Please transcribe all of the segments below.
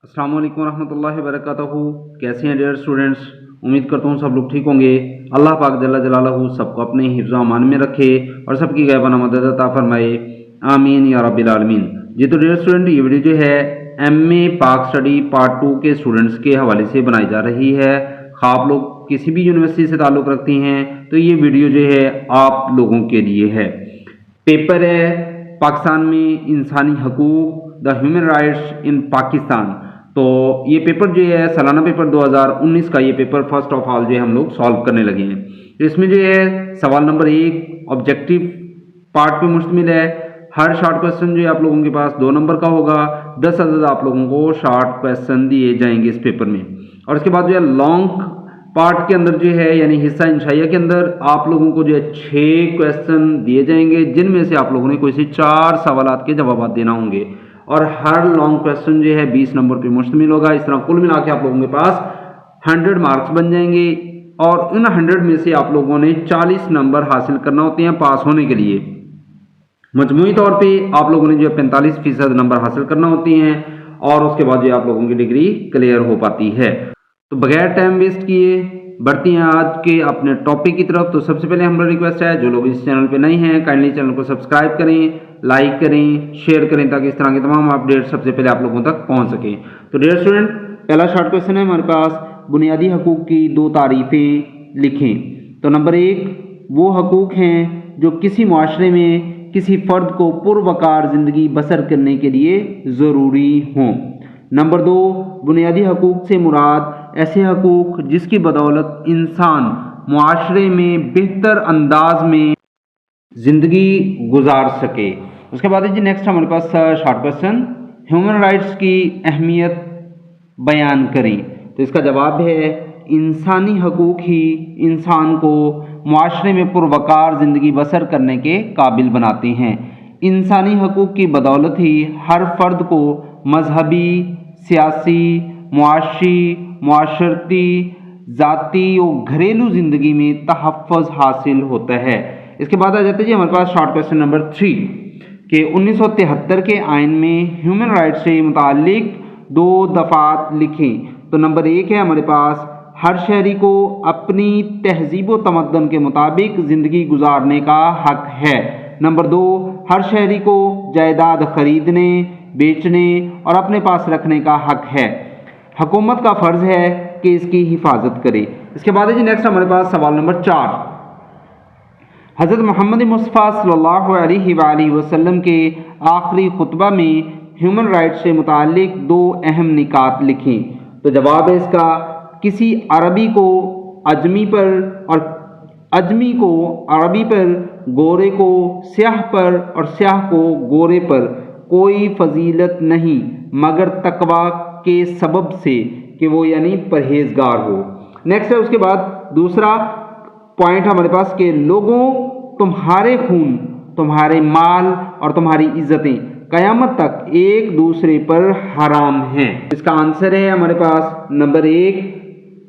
अस्सलाम वालेकुम रहमतुल्लाहि वबरकातुहू। कैसे हैं डियर स्टूडेंट्स? उम्मीद करता हूँ सब लोग ठीक होंगे। अल्लाह पाक जल्ला जलालहू सबको अपने हिफ्ज़ व अमान में रखे और सबकी गायबाना मदद अता फरमाए, आमीन या रब्बिल आलमीन। जी तो डियर स्टूडेंट, ये वीडियो जो है एमए पाक स्टडी पार्ट 2 के स्टूडेंट्स के हवाले से बनाई जा रही है। आप लोग किसी भी यूनिवर्सिटी से ताल्लुक़ रखते हैं तो ये वीडियो जो है आप लोगों के लिए है। पेपर है पाकिस्तान में इंसानी हकूक़, द ह्यूमन राइट्स इन पाकिस्तान। तो ये पेपर जो है सालाना पेपर 2019 का ये पेपर फर्स्ट ऑफ ऑल जो है हम लोग सॉल्व करने लगे हैं। तो इसमें जो है सवाल नंबर 1 ऑब्जेक्टिव पार्ट पे मुश्तमिल है। हर शॉर्ट क्वेश्चन जो है आप लोगों के पास 2 नंबर का होगा। 10 अदद आप लोगों को शॉर्ट क्वेश्चन दिए जाएंगे इस पेपर में। और इसके बाद जो है लॉन्ग पार्ट के अंदर जो है यानी हिस्सा इंशाइया के अंदर आप लोगों को जो है 6 क्वेश्चन दिए जाएंगे, जिनमें से आप लोगों ने कोई से 4 सवालात के जवाब देना होंगे और हर लॉन्ग क्वेश्चन जो है 20 नंबर पे मुश्तमिल होगा। इस तरह कुल मिला के आप लोगों के पास 100 मार्क्स बन जाएंगे और इन 100 में से आप लोगों ने 40 नंबर हासिल करना होते हैं पास होने के लिए। मजमूई तौर पे आप लोगों ने जो 45% नंबर हासिल करना होते हैं और उसके बाद जो आप लोगों की डिग्री क्लियर हो पाती है। तो बगैर टाइम वेस्ट किए बढ़ती हैं आज के अपने टॉपिक की तरफ। तो सबसे पहले हमारा रिक्वेस्ट है, जो लोग इस चैनल पे नए हैं काइंडली चैनल को सब्सक्राइब करें, लाइक करें, शेयर करें, ताकि इस तरह के तमाम अपडेट सबसे पहले आप लोगों तक पहुंच सके। तो डियर स्टूडेंट, पहला शॉर्ट क्वेश्चन है हमारे पास, बुनियादी हकूक़ की 2 तारीफ़ें लिखें। तो नंबर 1, वो हकूक़ हैं जो किसी मुआशरे में किसी फ़र्द को पुरवकार ज़िंदगी बसर करने के लिए ज़रूरी हों। नंबर 2, बुनियादी हकूक़ से मुराद ऐसे हकूक़ जिसकी बदौलत इंसान मुआशरे में बेहतर अंदाज में ज़िंदगी गुजार सके। उसके बाद जी नेक्स्ट हमारे पास शॉर्ट क्वेश्चन, ह्यूमन राइट्स की अहमियत बयान करें। तो इसका जवाब है, इंसानी हकूक़ ही इंसान को मुआशरे में पुरवकार ज़िंदगी बसर करने के काबिल बनाते हैं। इंसानी हकूक़ की बदौलत ही हर फ़र्द को मजहबी, सियासी, मुआशी, मुआशरती, ज़ाती और घरेलू ज़िंदगी में तहफ़्फ़ुज़ हासिल होता है। इसके बाद आ जाते हैं जी हमारे पास शॉर्ट क्वेश्चन नंबर 3 कि 1973 के आइन में ह्यूमन राइट्स से मुतालिक 2 दफ़ात लिखें। तो नंबर 1 है हमारे पास, हर शहरी को अपनी तहजीब व तमद्दुन के मुताबिक ज़िंदगी गुजारने का हक है। नंबर 2, हर शहरी को जायदाद खरीदने, बेचने और अपने पास रखने का हक है। हुकूमत का फ़र्ज़ है कि इसकी हिफाजत करे। इसके बाद है जी नेक्स्ट हमारे पास सवाल नंबर 4, हज़रत मोहम्मद मुस्तफ़ा सल्लल्लाहु अलैहि वसल्लम के आखिरी खुतबा में ह्यूमन राइट्स से मुतालिक 2 अहम निकात लिखें। तो जवाब है इसका, किसी अरबी को अजमी पर और अजमी को अरबी पर, गोरे को स्याह पर और स्याह को गोरे पर कोई फजीलत नहीं मगर तकवा के सबब से कि वो यानी परहेजगार हो। नेक्स्ट है उसके बाद दूसरा पॉइंट हमारे पास कि लोगों, तुम्हारे खून, तुम्हारे माल और तुम्हारी इज्जतें क़यामत तक एक दूसरे पर हराम हैं। इसका आंसर है हमारे पास नंबर 1,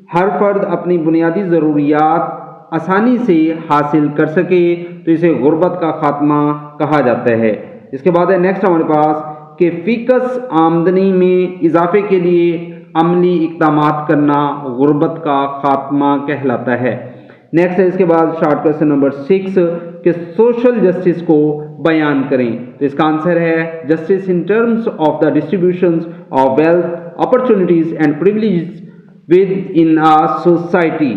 हर फर्द अपनी बुनियादी ज़रूरियात आसानी से हासिल कर सके तो इसे गुर्बत का खात्मा कहा जाता है। इसके बाद है नेक्स्ट हमारे पास कि फ़िक्स आमदनी में इजाफे के लिए अमली इक़दामात करना गुर्बत का खात्मा कहलाता है। नेक्स्ट है इसके बाद शॉर्ट क्वेश्चन नंबर 6 कि सोशल जस्टिस को बयान करें। तो इसका आंसर है, justice in terms of the distribution of wealth, opportunities and privileges within a society.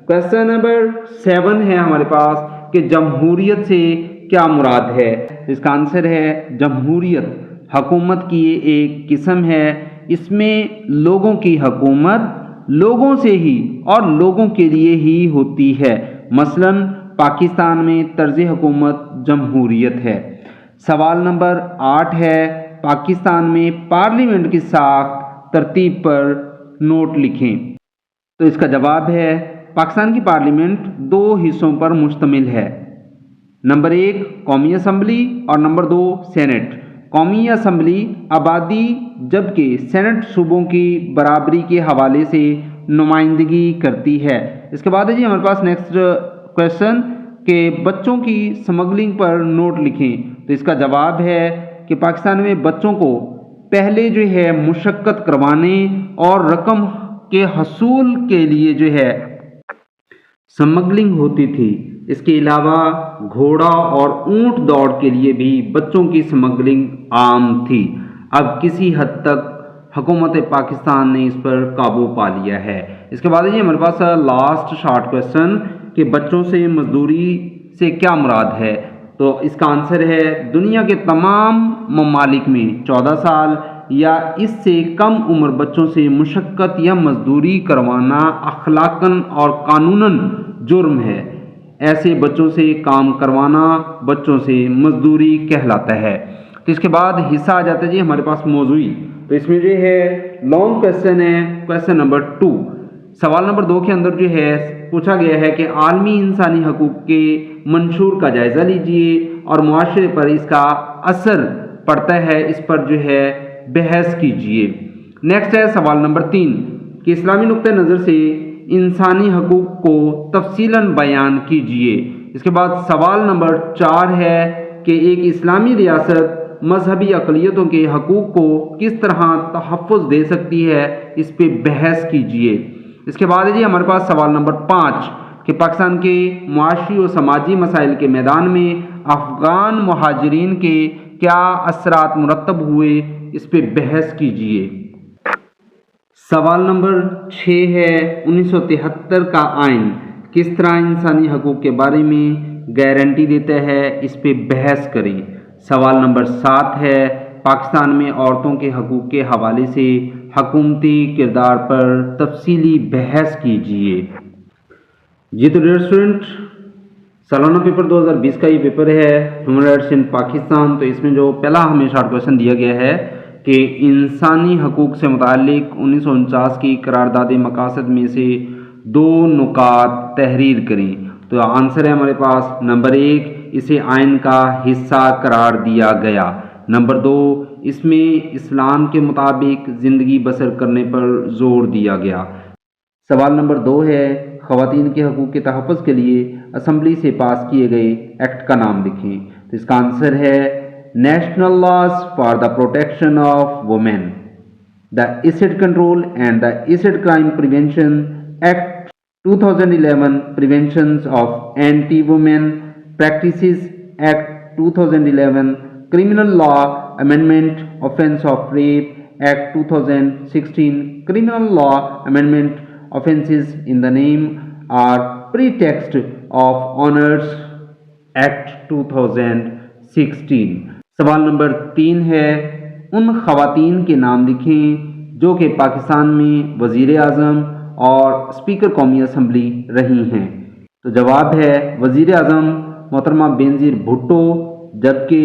Question number 7 है हमारे पास कि जमहूरियत से क्या मुराद है। इसका आंसर है, जमहूरियत हुकूमत की एक किस्म है, इसमें लोगों की हुकूमत लोगों से ही और लोगों के लिए ही होती है। मसलन पाकिस्तान में तर्ज हुकूमत जमहूरियत है। सवाल नंबर 8 है, पाकिस्तान में पार्लियामेंट की साख्त तरतीब पर नोट लिखें। तो इसका जवाब है, पाकिस्तान की पार्लियामेंट 2 हिस्सों पर मुश्तमिल है। नंबर 1 कौमी असम्बली और नंबर 2 सेनेट। कौमी असम्बली आबादी जबकि सेनेट सूबों की बराबरी के हवाले से नुमाइंदगी करती है। इसके बाद है जी हमारे पास नेक्स्ट क्वेश्चन कि बच्चों की स्मगलिंग पर नोट लिखें। तो इसका जवाब है कि पाकिस्तान में बच्चों को पहले जो है मुशक्क़त करवाने और रकम के हसूल के लिए जो है स्मगलिंग होती थी। इसके अलावा घोड़ा और ऊंट दौड़ के लिए भी बच्चों की स्मगलिंग आम थी। अब किसी हद तक हुकूमत पाकिस्तान ने इस पर काबू पा लिया है। इसके बाद ये हमारे पास लास्ट शॉर्ट क्वेश्चन कि बच्चों से मजदूरी से क्या मुराद है। तो इसका आंसर है दुनिया के तमाम ममालिक में 14 साल या इससे कम उम्र बच्चों से मुशक्क़त या मजदूरी करवाना अखलाकन और कानूनन जुर्म है। ऐसे बच्चों से काम करवाना बच्चों से मजदूरी कहलाता है। तो इसके बाद हिस्सा आ जाता है जी हमारे पास मौजूई। तो इसमें जो है लॉन्ग क्वेश्चन है, क्वेश्चन नंबर 2। सवाल नंबर 2 के अंदर जो है पूछा गया है कि आलमी इंसानी हकूक़ के मंशूर का जायज़ा लीजिए और मुआशरे पर इसका असर पड़ता है, इस पर जो है बहस कीजिए। नेक्स्ट है सवाल नंबर 3 कि इस्लामी नुक्ते नज़र से इंसानी हकूक़ को तफसीलन बयान कीजिए। इसके बाद सवाल नंबर 4 है कि एक इस्लामी रियासत मजहबी अक़लियतों के हकूक़ को किस तरह तहफ़्फ़ुज़ दे सकती है, इस पे बहस कीजिए। इसके बाद जी हमारे पास सवाल नंबर 5 कि पाकिस्तान के मुआशी और समाजी मसाइल के मैदान में अफ़गान मुहाजिरीन के क्या असरात मुरतब हुए, इस पे बहस कीजिए। सवाल नंबर 6 है 1973 का आइन किस तरह इंसानी हकूक़ के बारे में गारंटी देता है, इस पे बहस करें। सवाल नंबर 7 है पाकिस्तान में औरतों के हकूक़ के हवाले से हुकूमती किरदार पर तफसीली बहस कीजिए। जी तो डियर स्टूडेंट, सालाना पेपर 2020 का ये पेपर है ह्यूमन राइट्स इन पाकिस्तान। तो इसमें जो पहला हमें शॉर्ट क्वेश्चन दिया गया है कि इंसानी हकूक़ से मुताल्लिक 1949 की करारदाद मकासद में से 2 नुकात तहरीर करें। तो आंसर है हमारे पास नंबर 1 इसे आइन का हिस्सा करार दिया गया। नंबर 2 इसमें इस्लाम के मुताबिक ज़िंदगी बसर करने पर ज़ोर दिया गया। सवाल नंबर 2 है ख़वातीन के हकूक़ के तहफ़्फ़ुज़ के लिए असम्बली से पास किए गए एक्ट का नाम लिखें। तो इसका आंसर है national laws for the protection of women, the acid control and the acid crime prevention act 2011, prevention of anti women practices act 2011, criminal law amendment offence of rape act 2016, criminal law amendment offenses in the name or pretext of honors act 2016। सवाल number 3 है उन ख़वातीन के नाम लिखें जो कि पाकिस्तान में वज़ीर आज़म और स्पीकर कौमी असम्बली रही हैं। तो जवाब है वज़ीर आज़म मोहतरमा बेनज़ीर भुट्टो, जबकि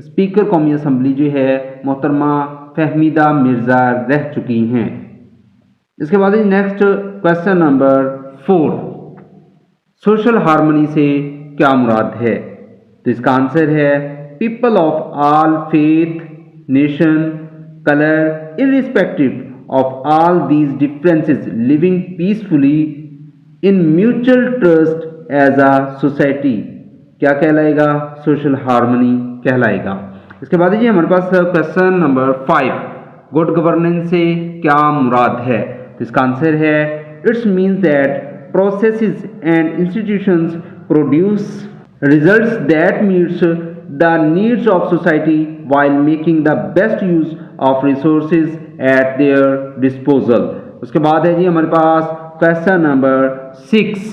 स्पीकर कौमी असम्बली जो है मोहतरमा फहमीदा मिर्ज़ा रह चुकी हैं। इसके बाद next question number 4 social harmony से क्या मुराद है। तो इसका आंसर है people of all faith, nation, colour irrespective of all these differences living peacefully in mutual trust as a society क्या कहलाएगा, सोशल हार्मनी कहलाएगा। इसके बाद ये हमारे पास क्वेश्चन नंबर 5 गुड गवर्नेंस से क्या मुराद है। तो इसका आंसर है it's means that processes and institutions produce results that meets the needs of society while making the best use of resources eight there disposal. उसके बाद है जी हमारे पास क्वेश्चन नंबर 6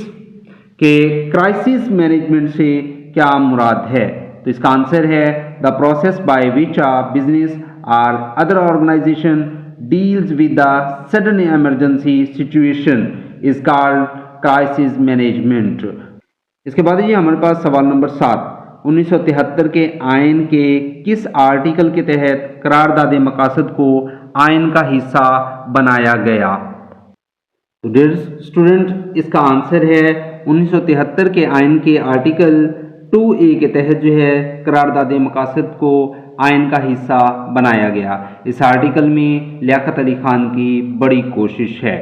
के क्राइसिस मैनेजमेंट से क्या मुराद है। तो इसका आंसर है the process by which a business or other organisation deals with the sudden emergency situation is called crisis management। इसके बाद ये हमारे पास सवाल नंबर 7 1973 के आइन के किस आर्टिकल के तहत करारदाद मकासद को आइन का हिस्सा बनाया गया। तो डियर स्टूडेंट इसका आंसर है 1973 के आइन के आर्टिकल 2A के तहत जो है करारदाद मकासद को आइन का हिस्सा बनाया गया। इस आर्टिकल में लियाकत अली खान की बड़ी कोशिश है।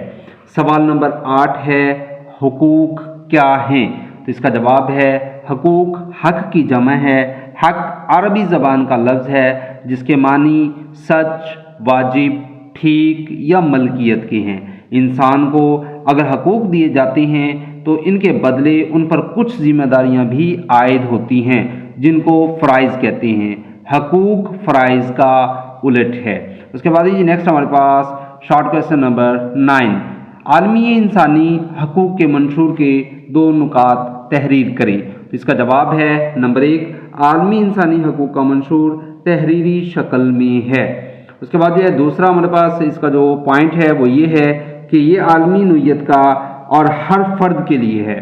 सवाल नंबर 8 है हुकूक क्या हैं। तो इसका जवाब है हुकूक हक की जमा है। हक अरबी ज़बान का लफ्ज़ है जिसके मानी सच, واجب، ٹھیک یا ملکیت کے ہیں۔ انسان کو اگر حقوق دیے جاتے ہیں تو ان کے بدلے ان پر کچھ ذمہ داریاں بھی عائد ہوتی ہیں جن کو فرائض کہتے ہیں۔ حقوق فرائض کا الٹ ہے۔ اس کے بعد نیکسٹ ہمارے پاس شارٹ کویسچن نمبر 9، عالمی انسانی حقوق کے منشور کے 2 نکات تحریر کریں۔ تو اس کا جواب ہے نمبر 1، عالمی انسانی حقوق کا منشور تحریری شکل میں ہے۔ اس کے بعد دوسرا ہمارے پاس اس کا جو پوائنٹ ہے وہ یہ ہے کہ یہ عالمی نوعیت کا اور ہر فرد کے لیے ہے۔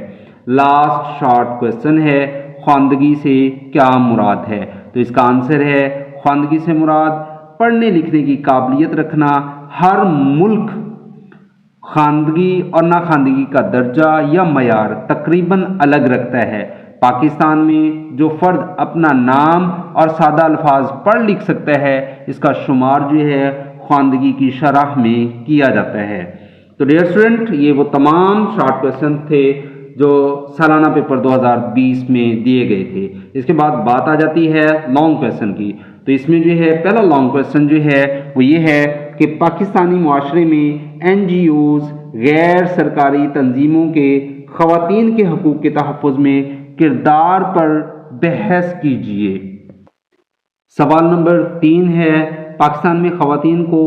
لاسٹ شارٹ کویسچن ہے، خواندگی سے کیا مراد ہے؟ تو اس کا آنسر ہے خواندگی سے مراد پڑھنے لکھنے کی قابلیت رکھنا۔ ہر ملک خواندگی اور ناخواندگی کا درجہ یا معیار تقریباً الگ رکھتا ہے۔ پاکستان میں جو فرد اپنا نام اور سادہ الفاظ پڑھ لکھ سکتا ہے اس کا شمار جو ہے خواندگی کی شرح میں کیا جاتا ہے۔ تو ڈیئر اسٹوڈنٹ، یہ وہ تمام شارٹ کویسچن تھے جو سالانہ پیپر 2020 میں دیے گئے تھے۔ اس کے بعد بات آ جاتی ہے لانگ کویسچن کی۔ تو اس میں جو ہے پہلا لانگ کویسچن جو ہے وہ یہ ہے کہ پاکستانی معاشرے میں NGOs غیر سرکاری تنظیموں کے خواتین کے حقوق کے تحفظ میں کردار پر بحث کیجیے۔ سوال نمبر 3 ہے، پاکستان میں خواتین کو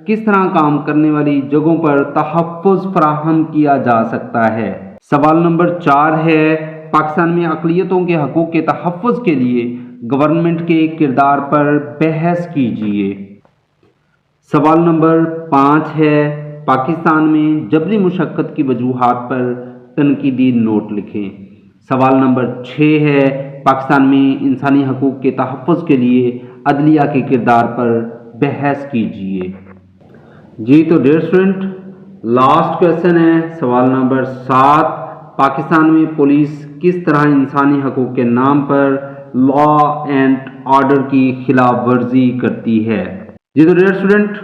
کس طرح کام کرنے والی جگہوں پر تحفظ فراہم کیا جا سکتا ہے؟ سوال نمبر 4 ہے، پاکستان میں اقلیتوں کے حقوق کے تحفظ کے لیے گورنمنٹ کے کردار پر بحث کیجیے۔ سوال نمبر 5 ہے، پاکستان میں جبری مشقت کی وجوہات پر تنقیدی نوٹ لکھیں۔ سوال نمبر 6 ہے، پاکستان میں انسانی حقوق کے تحفظ کے لیے عدلیہ کے کردار پر بحث کیجیے۔ جی تو ڈیئر اسٹوڈنٹ، لاسٹ کویسچن ہے سوال نمبر 7، پاکستان میں پولیس کس طرح انسانی حقوق کے نام پر لا اینڈ آرڈر کی خلاف ورزی کرتی ہے؟ جی تو ڈیئر اسٹوڈنٹ،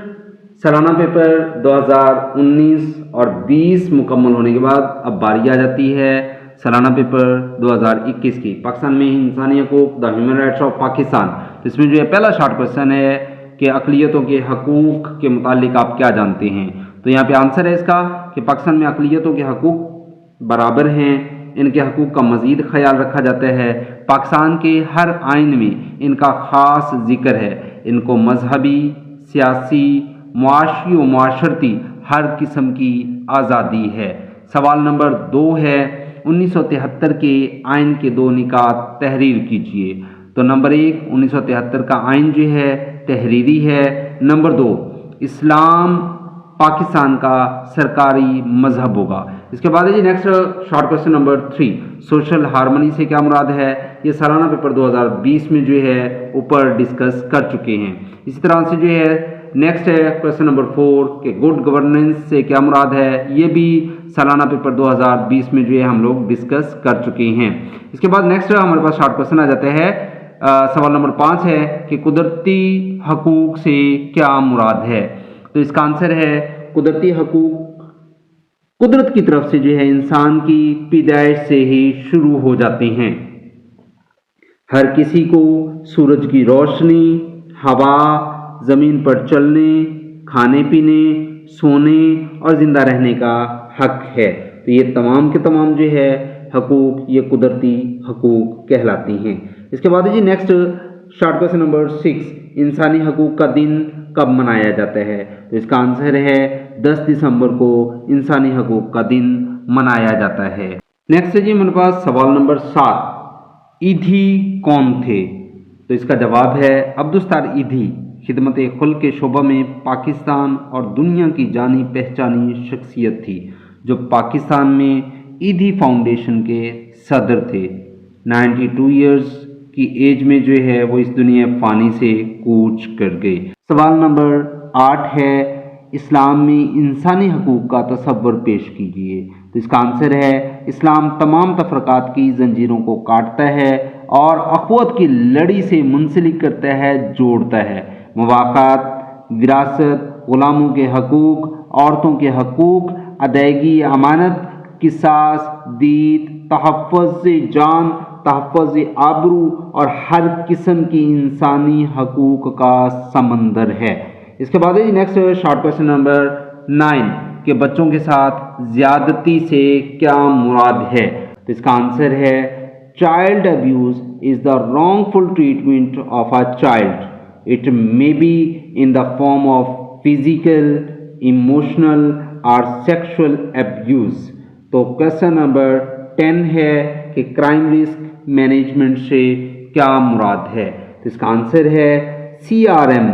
سالانہ پیپر 2019 اور 20 مکمل ہونے کے بعد اب باری آ جاتی ہے سالانہ پیپر 2021 کی، پاکستان میں انسانی حقوق، the human rights of Pakistan. اس میں جو ہے پہلا شارٹ کویسچن ہے کہ اقلیتوں کے حقوق کے متعلق آپ کیا جانتے ہیں؟ تو یہاں پہ آنسر ہے اس کا کہ پاکستان میں اقلیتوں کے حقوق برابر ہیں، ان کے حقوق کا مزید خیال رکھا جاتا ہے۔ پاکستان کے ہر آئین میں ان کا خاص ذکر ہے۔ ان کو مذہبی، سیاسی، معاشی و معاشرتی ہر قسم کی آزادی ہے۔ سوال نمبر 2 ہے، 1973 کے آئین کے 2 نکات تحریر کیجیے۔ تو نمبر 1، 1973 کا آئین جو ہے تحریری ہے۔ نمبر 2، اسلام پاکستان کا سرکاری مذہب ہوگا۔ اس کے بعد next short question number 3، social harmony سے کیا مراد ہے؟ یہ سالانہ پیپر 2020 میں جو ہے اوپر ڈسکس کر چکے ہیں۔ اسی طرح سے جو ہے نیکسٹ ہے کویسچن نمبر 4 کہ گڈ گورننس سے کیا مراد ہے؟ یہ بھی سالانہ پیپر 2020 میں جو ہے ہم لوگ ڈسکس کر چکے ہیں۔ اس کے بعد نیکسٹ ہمارے پاس شارٹ کویسچن آ جاتا ہے، سوال نمبر 5 ہے کہ قدرتی حقوق سے کیا مراد ہے؟ تو اس کا آنسر ہے قدرتی حقوق قدرت کی طرف سے جو ہے انسان کی پیدائش سے ہی شروع ہو جاتے ہیں۔ ہر کسی کو سورج کی روشنی، ہوا، زمین پر چلنے، کھانے پینے، سونے اور زندہ رہنے کا حق ہے۔ تو یہ تمام کے تمام جو ہے حقوق یہ قدرتی حقوق کہلاتی ہیں۔ اس کے بعد جی نیکسٹ شارٹ کویسچن نمبر 6، انسانی حقوق کا دن کب منایا جاتا ہے؟ تو اس کا آنسر ہے 10 دسمبر کو انسانی حقوق کا دن منایا جاتا ہے۔ نیکسٹ جی میرے پاس سوال نمبر 7، ایدھی کون تھے؟ تو اس کا جواب ہے عبدالستار ایدھی خدمت خلق کے شعبہ میں پاکستان اور دنیا کی جانی پہچانی شخصیت تھی، جو پاکستان میں ایدھی فاؤنڈیشن کے صدر تھے۔ 92 ایئرز کی ایج میں جو ہے وہ اس دنیا فانی سے کوچ کر گئے۔ سوال نمبر 8 ہے، اسلام میں انسانی حقوق کا تصور پیش کیجیے۔ تو اس کا آنسر ہے اسلام تمام تفرقات کی زنجیروں کو کاٹتا ہے اور اخوت کی لڑی سے منسلک کرتا ہے، جوڑتا ہے۔ مواقعات، وراثت، غلاموں کے حقوق، عورتوں کے حقوق، ادائیگی امانت، قصاص، دید، تحفظ جان، تحفظ آبرو اور ہر قسم کی انسانی حقوق کا سمندر ہے۔ اس کے بعد ہے نیکسٹ شارٹ کویشچن نمبر 9 کہ بچوں کے ساتھ زیادتی سے کیا مراد ہے؟ تو اس کا آنسر ہے child abuse is the wrongful treatment of a child. It may be in the form of physical, emotional or sexual abuse. تو کویشچن نمبر 10 ہے کہ کرائم رسک مینجمنٹ سے کیا مراد ہے؟ تو اس کا آنسر ہے CRM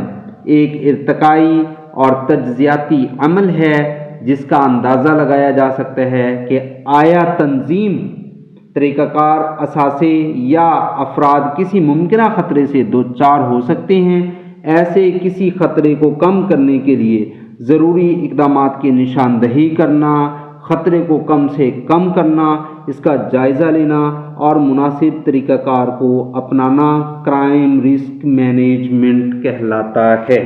ایک ارتقائی اور تجزیاتی عمل ہے جس کا اندازہ لگایا جا سکتا ہے کہ آیا تنظیم، طریقہ کار، اثاثے یا افراد کسی ممکنہ خطرے سے دوچار ہو سکتے ہیں۔ ایسے کسی خطرے کو کم کرنے کے لیے ضروری اقدامات کی نشاندہی کرنا، خطرے کو کم سے کم کرنا، اس کا جائزہ لینا اور مناسب طریقہ کار کو اپنانا کرائم رسک مینجمنٹ کہلاتا ہے۔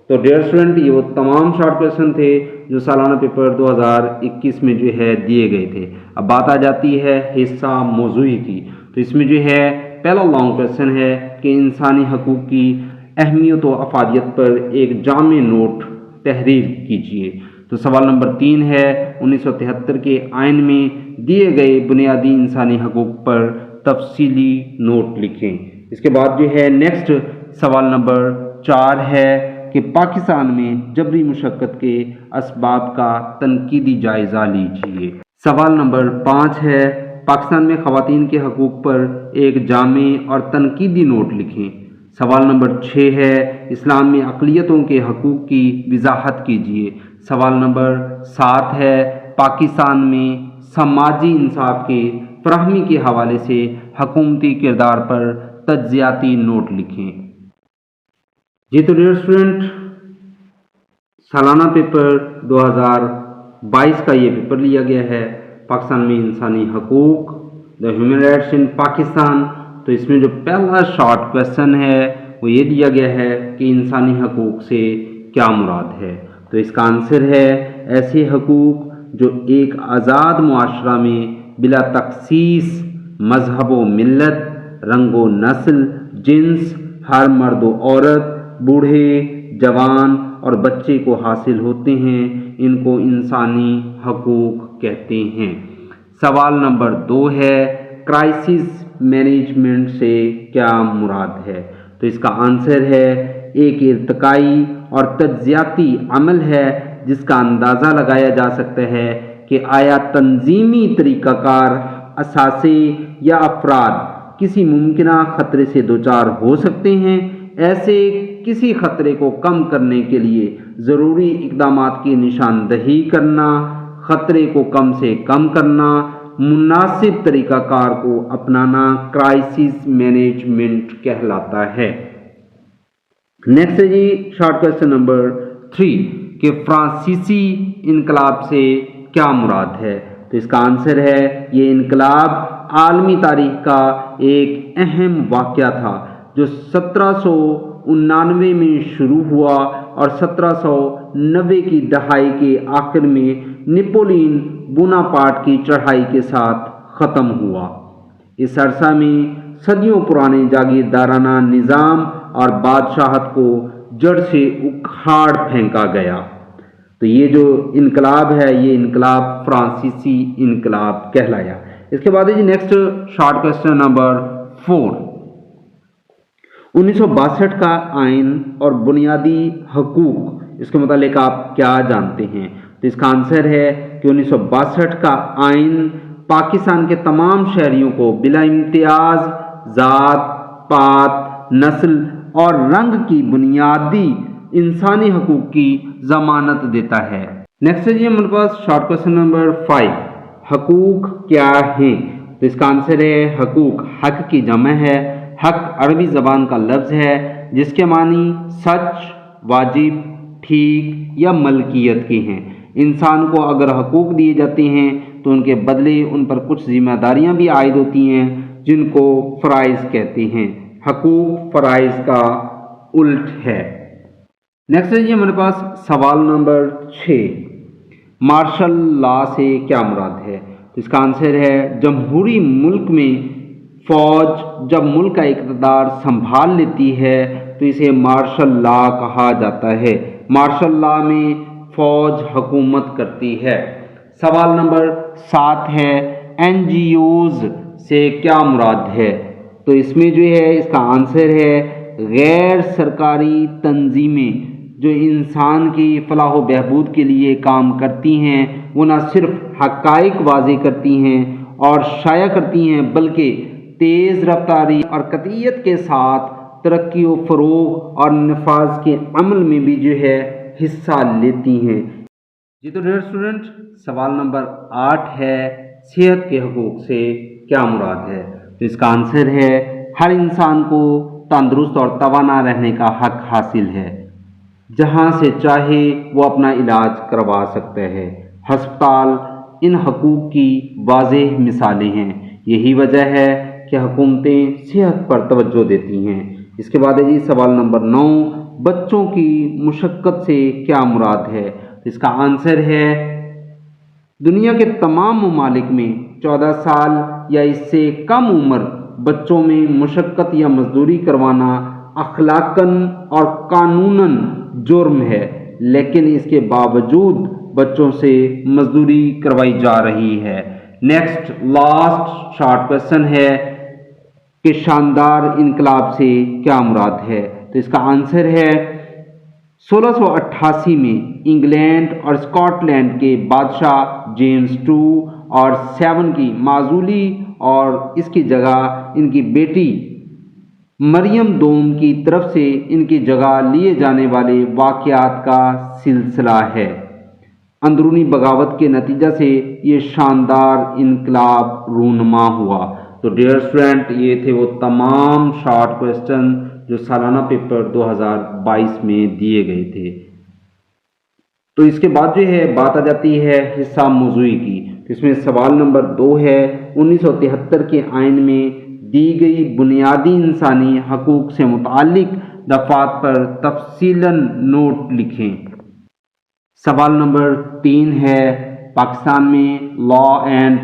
تو ڈیئر اسٹوڈنٹ، یہ وہ تمام شارٹ کویشچن تھے جو سالانہ پیپر 2021 میں جو ہے دیے گئے تھے۔ اب بات آ جاتی ہے حصہ موضوعی کی۔ تو اس میں جو ہے پہلا لانگ کویشچن ہے کہ انسانی حقوق کی اہمیت و افادیت پر ایک جامع نوٹ تحریر کیجیے۔ تو سوال نمبر 3 ہے 1973 کے آئین میں دیے گئے بنیادی انسانی حقوق پر تفصیلی نوٹ لکھیں۔ اس کے بعد جو ہے نیکسٹ سوال نمبر 4 ہے کہ پاکستان میں جبری مشقت کے اسباب کا تنقیدی جائزہ لیجیے۔ سوال نمبر 5 ہے پاکستان میں خواتین کے حقوق پر ایک جامع اور تنقیدی نوٹ لکھیں۔ سوال نمبر 6 ہے اسلام میں اقلیتوں کے حقوق کی وضاحت کیجیے۔ سوال نمبر 7 ہے پاکستان میں سماجی انصاف کے فراہمی کے حوالے سے حکومتی کردار پر تجزیاتی نوٹ لکھیں۔ جی تو ڈیئر اسٹوڈنٹ، سالانہ پیپر 2022 کا یہ پیپر لیا گیا ہے پاکستان میں انسانی حقوق، دا ہیومن رائٹس ان پاکستان۔ تو اس میں جو پہلا شارٹ کویشچن ہے وہ یہ دیا گیا ہے کہ انسانی حقوق سے کیا مراد ہے؟ تو اس کا آنسر ہے ایسے حقوق جو ایک آزاد معاشرہ میں بلا تخصیص مذہب و ملت، رنگ و نسل، جنس، ہر مرد و عورت، بوڑھے، جوان اور بچے کو حاصل ہوتے ہیں، ان کو انسانی حقوق کہتے ہیں۔ سوال نمبر 2 ہے کرائسس مینجمنٹ سے کیا مراد ہے؟ تو اس کا آنسر ہے ایک ارتقائی اور تجزیاتی عمل ہے جس کا اندازہ لگایا جا سکتا ہے کہ آیا تنظیمی طریقہ کار، اثاثے یا افراد کسی ممکنہ خطرے سے دوچار ہو سکتے ہیں۔ ایسے کسی خطرے کو کم کرنے کے لیے ضروری اقدامات کی نشاندہی کرنا، خطرے کو کم سے کم کرنا، مناسب طریقہ کار کو اپنانا کرائسس مینجمنٹ کہلاتا ہے۔ نیکسٹ ہے جی شارٹ کویشچن نمبر 3 کہ فرانسیسی انقلاب سے کیا مراد ہے؟ تو اس کا آنسر ہے یہ انقلاب عالمی تاریخ کا ایک اہم واقعہ تھا جو 1799 میں شروع ہوا اور 1790 کی دہائی کے آخر میں نپولین بوناپارٹ کی چڑھائی کے ساتھ ختم ہوا۔ اس عرصہ میں صدیوں پرانے جاگیردارانہ نظام اور بادشاہت کو جڑ سے اکھاڑ پھینکا گیا۔ تو یہ جو انقلاب ہے یہ انقلاب فرانسیسی انقلاب کہلایا۔ اس کے بعد نیکسٹ شارٹ کویشچن نمبر 4 1962 کا آئین اور بنیادی حقوق، اس کے متعلق آپ کیا جانتے ہیں؟ تو اس کا آنسر ہے کہ 1962 کا آئین پاکستان کے تمام شہریوں کو بلا امتیاز ذات، پات، نسل اور رنگ کی بنیادی انسانی حقوق کی ضمانت دیتا ہے۔ نیکسٹ ہے ہمارے پاس شارٹ کویشچن نمبر 5 حقوق کیا ہیں؟ تو اس کا آنسر ہے حقوق حق کی جمع ہے۔ حق عربی زبان کا لفظ ہے جس کے معنی سچ، واجب، ٹھیک یا ملکیت کے ہیں۔ انسان کو اگر حقوق دیے جاتے ہیں تو ان کے بدلے ان پر کچھ ذمہ داریاں بھی عائد ہوتی ہیں جن کو فرائض کہتے ہیں۔ حقوق فرائض کا الٹ ہے۔ نیکسٹ ہے ہمارے پاس سوال نمبر 6 مارشل لا سے کیا مراد ہے؟ تو اس کا آنسر ہے جمہوری ملک میں فوج جب ملک کا اقتدار سنبھال لیتی ہے تو اسے مارشل لا کہا جاتا ہے۔ मार्शल लॉ में फौज हुकूमत करती है। सवाल नंबर 7 है NGOs से क्या मुराद है? तो इसमें जो है इसका आंसर है गैर सरकारी तंजीमें जो इंसान की फलाह व बहबूद के लिए काम करती हैं, वो न सिर्फ हक़ाइक़ वाज़े करती हैं और शाया करती हैं बल्कि तेज़ रफ्तारी और कतईयत के साथ तरक्की व फ़रोग़ और नफाज के अमल में भी जो है हिस्सा लेती हैं। जी तो डियर स्टूडेंट, सवाल नंबर 8 है सेहत के हकूक़ से क्या मुराद है? तो इसका आंसर है हर इंसान को तंदुरुस्त और तवाना रहने का हक हासिल है, जहाँ से चाहे वो अपना इलाज करवा सकता है। हस्पताल इन हकूक़ की वाज़ेह मिसालें हैं। यही वजह है कि हुकूमतें सेहत पर तवज्जो देती हैं। इसके बाद है जी सवाल नंबर 9, बच्चों की मुशक्क़त से क्या मुराद है? तो इसका आंसर है दुनिया के तमाम ममालिक में 14 साल या इससे कम उम्र बच्चों में मुशक्क़त या मजदूरी करवाना अखलाकन और कानूनन जुर्म है, लेकिन इसके बावजूद बच्चों से मजदूरी करवाई जा रही है। नेक्स्ट लास्ट शॉर्ट क्वेश्चन है कि शानदार इनकलाब से क्या मुराद है? तो इसका आंसर है 1688 में इंग्लैंड और स्कॉटलैंड के बादशाह जेम्स II और 7 की माजूली और इसकी जगह इनकी बेटी मरियम दोम की तरफ से इनकी जगह लिए जाने वाले वाक़यात का सिलसिला है। अंदरूनी बगावत के नतीजा से ये शानदार इनकलाब रूनुमा हुआ। तो डियर स्टूडेंट, ये थे वो तमाम शॉर्ट क्वेश्चन जो सालाना पेपर 2022 में दिए गए थे। तो इसके बाद जो है बात आ जाती है हिस्सा मौज़ूई की। इसमें सवाल नंबर 2 है 1973 के आइन में दी गई बुनियादी इंसानी हकूक़ से मुताल्लिक़ दफ़ात पर तफसीलन नोट लिखें। सवाल नंबर 3 है पाकिस्तान में लॉ एंड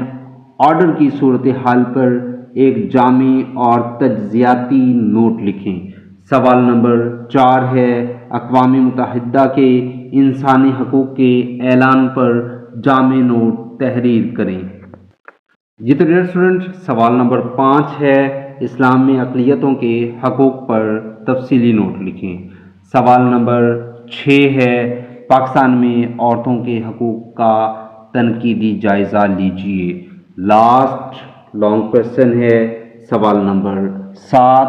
ऑर्डर की सूरत हाल पर एक जामी और तज्ज़ियाती नोट लिखें। सवाल नंबर 4 है अक़वाम मुत्तहिदा के इंसानी हकूक़ के ऐलान पर जामे नोट तहरीर करें। जी तो डियर स्टूडेंट, सवाल नंबर 5 है इस्लाम में अक़लियतों के हकूक़ पर तफसीली नोट लिखें। सवाल नंबर 6 है पाकिस्तान में औरतों के हकूक़ का तनकीदी जायज़ा लीजिए। लास्ट लॉन्ग क्वेश्चन है सवाल नंबर 7,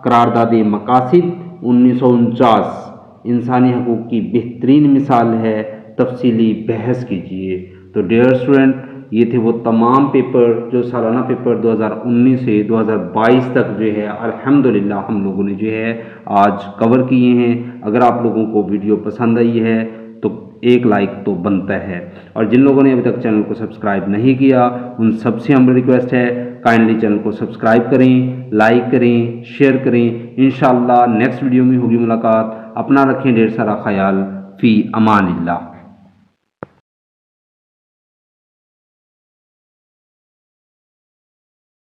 करारदाद मकासिद 1949 इंसानी हकूक़ की बेहतरीन मिसाल है, तफसीली बहस कीजिए। तो डियर स्टूडेंट, ये थे वो तमाम पेपर जो सालाना पेपर 2019 से 2022 तक जो है अल्हम्दुलिल्लाह हम लोगों ने जो है आज कवर किए हैं। अगर आप लोगों को वीडियो पसंद आई है तो एक लाइक तो बनता है, और जिन लोगों ने अभी तक चैनल को सब्सक्राइब नहीं किया उन सबसे हमारी रिक्वेस्ट है काइंडली चैनल को सब्सक्राइब करें, लाइक करें, शेयर करें। इंशाअल्लाह नेक्स्ट वीडियो में होगी मुलाकात। अपना रखें ढेर सारा ख्याल। फ़ी अमानिल्लाह।